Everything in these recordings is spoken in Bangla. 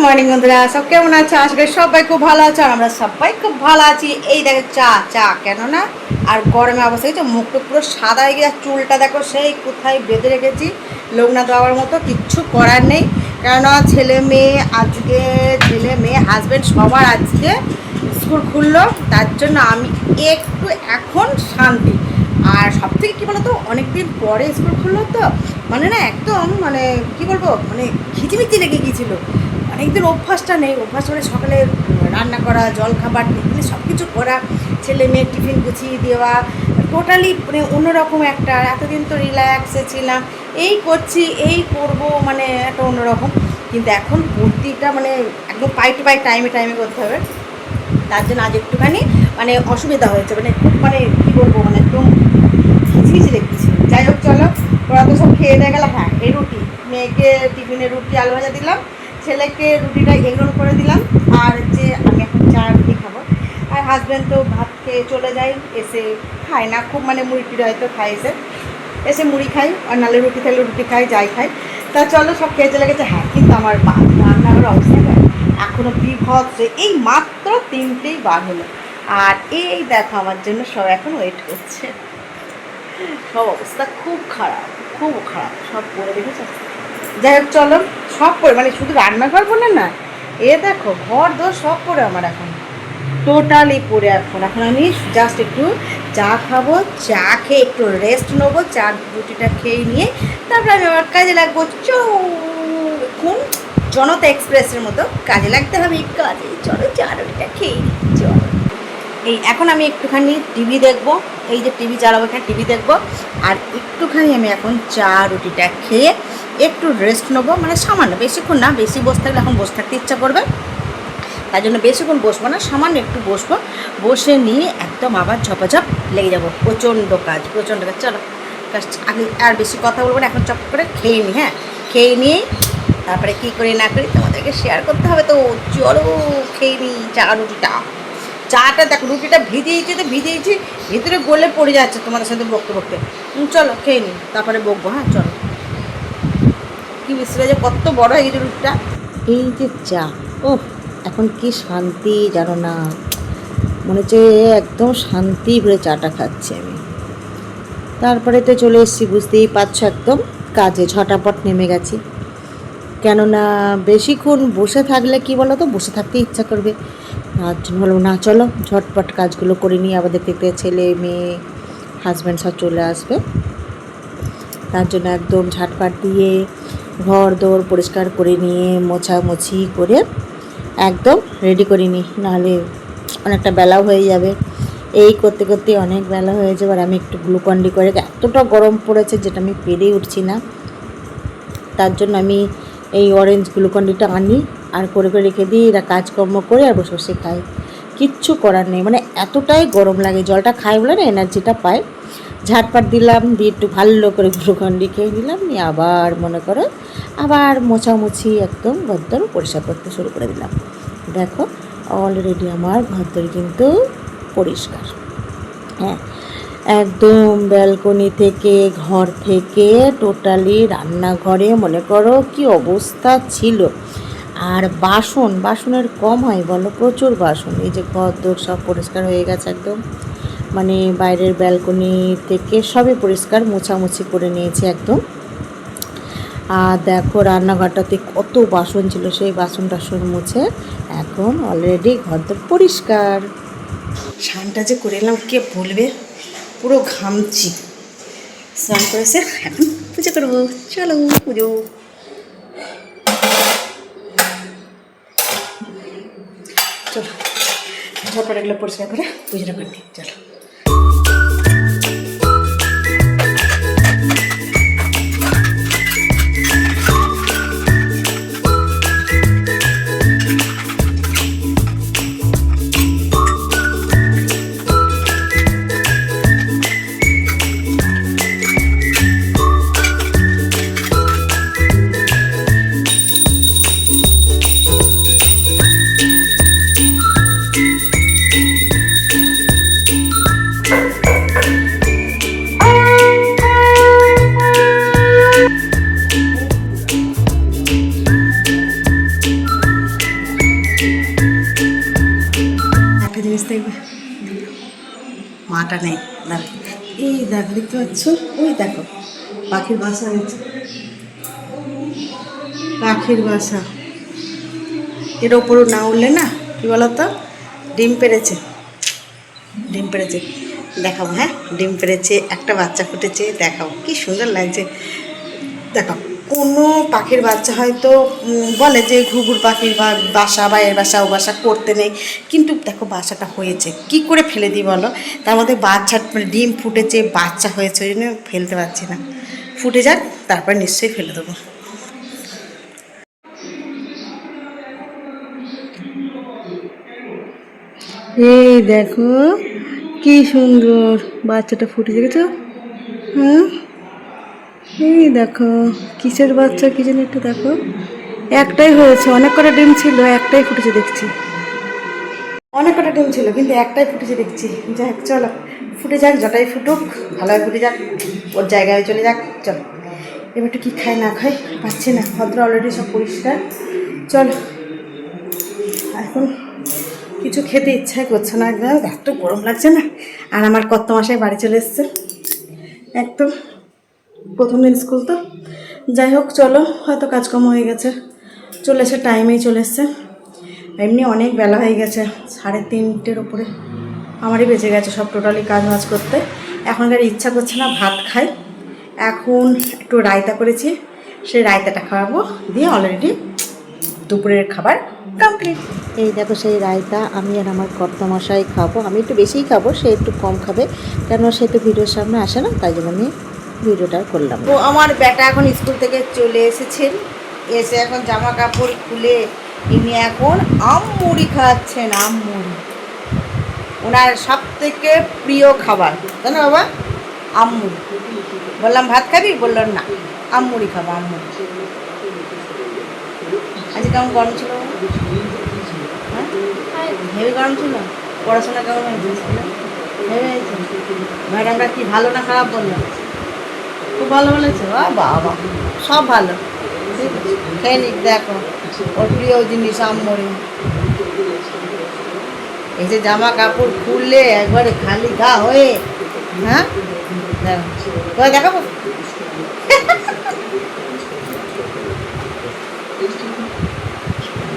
মর্নিং বন্ধুরা, সব কেমন আছে? আশা করি সবাই খুব ভালো আছে। আর আমরা সবাই খুব ভালো আছি। এই দেখো চা চা কেন না, আর গরমে অবস্থা হয়েছে, মুখটা পুরো সাদা হয়ে গেছে, চুলটা দেখো সেই কোথায় বেঁধে রেখেছি লোকনাথ বাবার মতো। কিচ্ছু করার নেই, কেননা ছেলে মেয়ে হাজব্যান্ড সবার আজকে স্কুল খুললো, তার জন্য আমি একটু এখন শান্তি। আর সব থেকে কী বলতো, অনেকদিন পরে স্কুল খুললো তো, মানে না একদম মানে কী বলবো, মানে খিচিমিচি লেগে গিয়েছিলো। অনেকদিন অভ্যাসটা নেই, অভ্যাসটা মানে সকালে রান্না করা, জল খাবার, টিফিন সব কিছু করা, ছেলে মেয়ের টিফিন গুছিয়ে দেওয়া, টোটালি মানে অন্যরকম একটা। এতদিন তো রিল্যাক্সে ছিলাম, এই করছি এই করব, মানে একটা অন্যরকম। কিন্তু এখন প্রতিটা মানে একদম পাই টু পাই টাইমে টাইমে করতে হবে, তার জন্য আজ একটুখানি মানে অসুবিধা হয়েছে, মানে খুব মানে কী বলবো, মানে একদম খিচমিচি দেখতেছি। যাই হোক চলো, ওরা তো সব খেয়ে দিয়ে গেলো। হ্যাঁ, এই রুটি মেয়েকে টিফিনে রুটি আলু ভাজা দিলাম, ছেলেকে রুটিটা এগরোল করে দিলাম, আর যে আমি এখন চা রুটি খাবো। আর হাজব্যান্ড তো ভাত খেয়ে চলে যায়, এসে খায় না খুব, মানে মুড়ি টুড়ি হয়তো খায়, এসে মুড়ি খাই, আর নালে রুটি থাকলে রুটি খাই, যাই খাই। তা চলো, সব খেয়ে চলে গেছে। হ্যাঁ, কিন্তু আমার রান্নাঘর অবস্থা এখনও বিভৎস, এই মাত্র 3টেই বার হলো। আর এই দেখো আমার জন্য সব এখন ওয়েট করছে। সব অবস্থা খুব খারাপ, খুব খারাপ, সব করে রেখেছে। যাই হোক চলো, সব করে মানে শুধু রান্নাঘর বলে না, এ দেখো ঘর দোর সব করে আমার এখন টোটালি পড়ে। এখন আমি জাস্ট একটু চা খাবো, চা খেয়ে একটু রেস্ট নেবো, চা রুটিটা খেয়ে নিয়ে তারপরে আমি আমার কাজে লাগবো। এখন জনতা এক্সপ্রেসের মতো কাজে লাগতে হবে, কাজে চলো চা রুটিটা খেয়ে নিই। চলো, এই এখন আমি একটুখানি টিভি দেখবো, এই যে টিভি চালাবো, এখানে টিভি দেখবো, আর একটুখানি আমি এখন চা রুটিটা খেয়ে একটু রেস্ট নেবো, মানে সামান্য, বেশিক্ষণ না, বেশি বসে থাকলে এখন বসে থাকতে ইচ্ছা করবে, তাই জন্য বেশিক্ষণ বসবো না, সামান্য একটু বসবো, বসে নিয়ে একদম আবার ঝপাঝপ লেগে যাবো। প্রচণ্ড কাজ। চলো আগে আর বেশি কথা বলবো না, এখন চপ করে খেয়ে নিই। হ্যাঁ, খেয়ে নিয়ে তারপরে কী করি না করি তোমাদেরকে শেয়ার করতে হবে, তো চলো খেয়ে নিই চা রুটিটা। চাটা দেখো, রুটিটা ভিজিয়েছি তো ভিজিয়েছি, ভিতরে গলে পড়ে যাচ্ছে তোমাদের সাথে বকতে বকতে। চলো খেয়ে নিই, তারপরে বকবো। হ্যাঁ চলো। কী বিশ্রে যে কত বড় হয়ে গেছে রুটিটা। এই যে চা, ও এখন কি শান্তি জানো না, মনে হচ্ছে একদম শান্তি করে চাটা খাচ্ছি আমি। তারপরে তো চলে এসেছি, বুঝতেই পারছো, একদম কাজে ঝটাপট নেমে গেছি। কেননা বেশিক্ষণ বসে থাকলে কি বলো তো, বসে থাকতে ইচ্ছা করবে, তার জন্য বলবো না চলো ঝটপট কাজগুলো করে নিয়ে, আবার দেখতে ছেলে মেয়ে হাজব্যান্ড সব চলে আসবে, তার জন্য একদম ঝাটপাট দিয়ে ঘর দোর পরিষ্কার করে নিয়ে মোছামুছি করে একদম রেডি করে নিই, নাহলে অনেকটা বেলাও হয়ে যাবে। এই করতে করতে অনেক বেলা হয়ে যাবে। আর আমি একটু গ্লুকন্ডি করে, এতটা গরম পড়েছে যেটা আমি পেরেই উঠছি না, তার জন্য আমি এই অরেঞ্জ গ্লুকন্ডিটা আনি আর করে করে রেখে দিই, এরা কাজকর্ম করে আর বসে বসে খাই। কিচ্ছু করার নেই, মানে এতটাই গরম লাগে, জলটা খাই বলে না এনার্জিটা পাই। ঝাটপাট দিলাম, দিয়ে একটু ভালো করে গ্লুকন্ডি খেয়ে নিলাম, নিয়ে আবার মনে করো আবার মোছামুছি একদম ঘরদোর পরিষ্কার করতে শুরু করে দিলাম। দেখো অলরেডি আমার ঘরদোর কিন্তু পরিষ্কার। হ্যাঁ, একদম ব্যালকনি থেকে, ঘর থেকে, টোটালি রান্নাঘরে মনে করো কি অবস্থা ছিল। আর বাসনের কম হয় বলো, প্রচুর বাসন। এই যে ঘরদোর সব পরিষ্কার হয়ে গেছে একদম, মানে বাইরের ব্যালকনি থেকে সবই পরিষ্কার, মোছামুছি করে নিয়েছি একদম। আর দেখো রান্নাঘরটাতে কত বাসন ছিল, সেই বাসন টাসন মুছে এখন অলরেডি ঘরদোর পরিষ্কার। স্নানটা যে করে এলাম কে বলবে, পুরো ঘামছি। স্নান করেছে, এখন পুজো করবো। চলো পুজো। চলো ঝটপট এগুলো পরিষ্কার করে পুজোটা করে দিই। চলো। মাটা নেই না। এই দেখো, দেখতে পাচ্ছ, ওই দেখো পাখির বাসা হয়েছে, পাখির বাসা। এর ওপরও না উঠলে না, কি বলতো, ডিম পেড়েছে, ডিম পেড়েছে, দেখাবো। হ্যাঁ, ডিম পেড়েছে, একটা বাচ্চা ফুটেছে, দেখাও কি সুন্দর লাগছে। দেখো, কোনো পাখির বাচ্চা হয়তো বলে যে ঘুঘুর পাখির বাসা বা এর বাসা ও বাসা করতে নেই, কিন্তু দেখো বাসাটা হয়েছে, কি করে ফেলে দিই বলো। তার মধ্যে বাচ্চা মানে ডিম ফুটেছে, বাচ্চা হয়েছে, ওই জন্য ফেলতে পারছি না। ফুটে যাক, তারপর নিশ্চয়ই ফেলে দেবো। এই দেখো কি সুন্দর বাচ্চাটা ফুটে গেছে। হ্যাঁ, এই দেখো কিসের বাচ্চা কি জানি, একটু দেখো। একটাই হয়েছে, অনেক কটা ডিম ছিল, একটাই ফুটেছে দেখছি। অনেক কটা ডিম ছিল কিন্তু একটাই ফুটেছে দেখছি। যাক চলো, ফুটে যাক, যটাই ফুটুক, ভালোভাবে ফুটে যাক, ওর জায়গায় চলে যাক। চলো এবার একটু কী খাই না খাই পাচ্ছি না, ভদ্র অলরেডি সব পরিষ্কার। চলো, এখন কিছু খেতে ইচ্ছাই করছে না, একদম এত গরম লাগছে না। আর আমার কত মাসে বাড়ি চলে এসছে, একদম প্রথম দিন স্কুল তো। যাই হোক চলো, হয়তো কাজকর্ম হয়ে গেছে, চলে এসে টাইমেই চলে এসছে। এমনি অনেক বেলা হয়ে গেছে, 3:30-এর উপরে আমারই বেঁচে গেছে সব টোটালি কাজ বাজ করতে। এখন আর ইচ্ছা করছে না ভাত খাই। এখন একটু রায়তা করেছি, সেই রায়তাটা খাওয়াবো, দিয়ে অলরেডি দুপুরের খাবার কমপ্লিট। এই দেখো সেই রায়তা আমি আর আমার কর্তামশাই খাবো। আমি একটু বেশিই খাবো, সে একটু কম খাবে, কেন সে তো ভিডিওর সামনে আসে না, তাই জন্য আমি ভিডিওটা করলাম। তো আমার বেটা এখন স্কুল থেকে চলে এসেছেন, এসে এখন জামা কাপড় খুলে ইনি এখন আম মুড়ি খাচ্ছেন। আম মুড়ি ওনার সব থেকে প্রিয় খাবার, জানো বাবা, আম মুড়ি। বললাম ভাত খাবি, বললো না, আম মুড়ি খাবো, আম মুড়ি। আজকে কেমন গরম ছিল, হ্যাঁ হেভি গরম ছিল। পড়াশোনা কেমন হয়েছে স্কুলে? হেভি হয়েছে। ম্যাডামরা কি ভালো না খারাপ বললো? খুব ভালো বলেছে, বাবা সব ভালো। খেয়ে নিক, দেখো ওর প্রিয় জিনিস আম মুড়ি। এই যে জামা কাপড় খুললে একবারে খালি গা হয়ে, হ্যাঁ দেখো দেখাবো।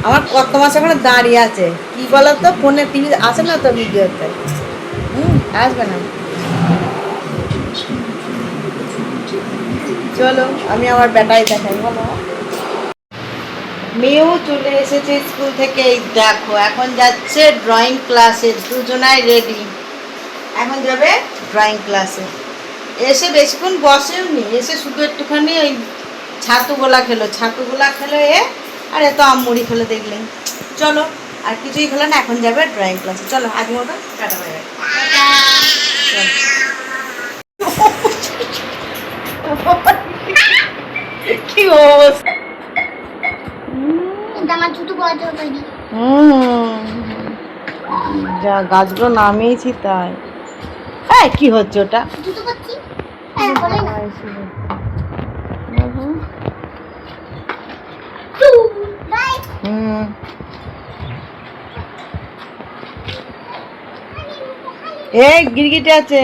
আমার কত মাস এখানে দাঁড়িয়ে আছে, কি বলতো, ফোনে টিভি আসে না তো, ভিডিওতে আসবে না। চলো আমি আমার বেটাই দেখাই, বলো। মেয়েও চলে এসেছে স্কুল থেকে, দেখো এখন যাচ্ছে ড্রয়িং ক্লাসে, দুজনাই রেডি, এখন যাবে ড্রয়িং ক্লাসে। এসে বেশিক্ষণ বসেও নি, এসে শুধু একটুখানি ওই ছাতুগোলা খেলো আর এত আম মুড়ি খেলো দেখলেন। চলো, আর কিছুই খেলো না, এখন যাবে ড্রয়িং ক্লাসে। চলো আজ মতো টাটা হয়ে গেছে। কি অবস্থা, যা গাছগুলো নামিয়েছি তাই। হ্যাঁ, কি হচ্ছে ওটা? এই গিরগিটে আছে।